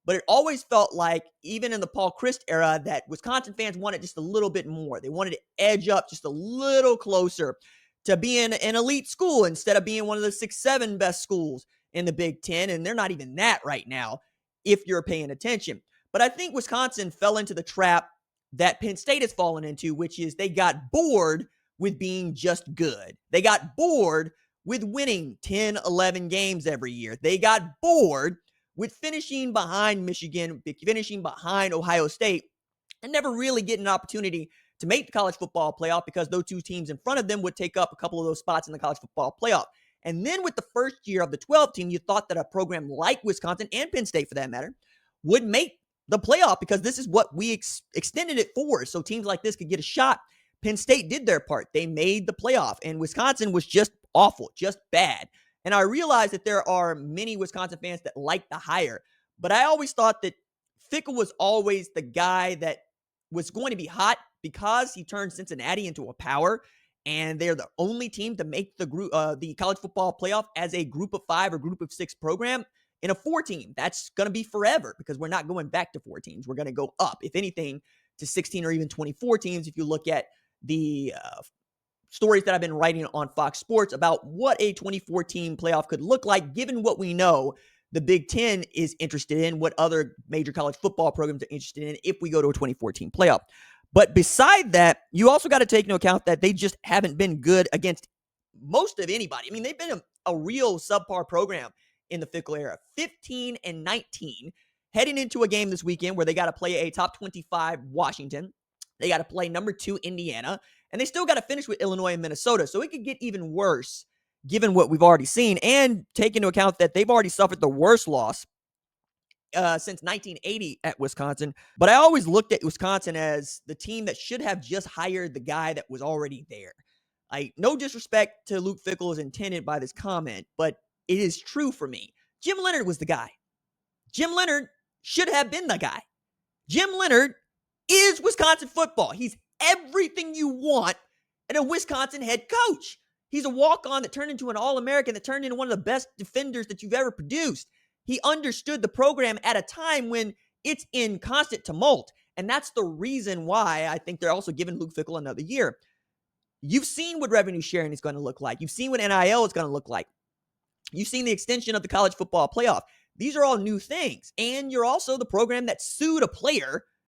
But it always felt like, even in the Paul Chryst era, that Wisconsin fans wanted just a little bit more. They wanted to edge up just a little closer to being an elite school instead of being one of the 6-7 best schools in the Big Ten. And they're not even that right now, if you're paying attention. But I think Wisconsin fell into the trap that Penn State has fallen into, which is they got bored with being just good. They got bored with winning 10, 11 games every year. They got bored with finishing behind Michigan, finishing behind Ohio State, and never really getting an opportunity to make the college football playoff, because those two teams in front of them would take up a couple of those spots in the college football playoff. And then with the first year of the 12 team, you thought that a program like Wisconsin, and Penn State for that matter, would make the playoff, because this is what we extended it for. So teams like this could get a shot. Penn State did their part. They made the playoff, and Wisconsin was just awful, just bad. And I realize that there are many Wisconsin fans that like the hire, but I always thought that Fickell was always the guy that was going to be hot, because he turned Cincinnati into a power, and they're the only team to make the college football playoff as a group of 5 or group of 6 program in a 4 team. That's going to be forever, because we're not going back to 4 teams. We're going to go up, if anything, to 16 or even 24 teams. If you look at the stories that I've been writing on Fox Sports about what a 24-team playoff could look like, given what we know the Big Ten is interested in, what other major college football programs are interested in if we go to a 24-team playoff. But beside that, you also got to take into account that they just haven't been good against most of anybody. I mean, they've been a real subpar program in the Fickell era. 15-19, heading into a game this weekend where they got to play a top 25 Washington. They got to play number 2 Indiana, and they still got to finish with Illinois and Minnesota. So it could get even worse given what we've already seen, and take into account that they've already suffered the worst loss since 1980 at Wisconsin. But I always looked at Wisconsin as the team that should have just hired the guy that was already there. No disrespect to Luke Fickell is intended by this comment, but it is true for me. Jim Leonhard was the guy. Jim Leonhard should have been the guy. Jim Leonhard is Wisconsin football. He's everything you want in a Wisconsin head coach. He's a walk-on that turned into an All-American, that turned into one of the best defenders that you've ever produced. He understood the program at a time when it's in constant tumult. And that's the reason why I think they're also giving Luke Fickell another year. You've seen what revenue sharing is going to look like. You've seen what NIL is going to look like. You've seen the extension of the college football playoff. These are all new things. And you're also the program that sued a player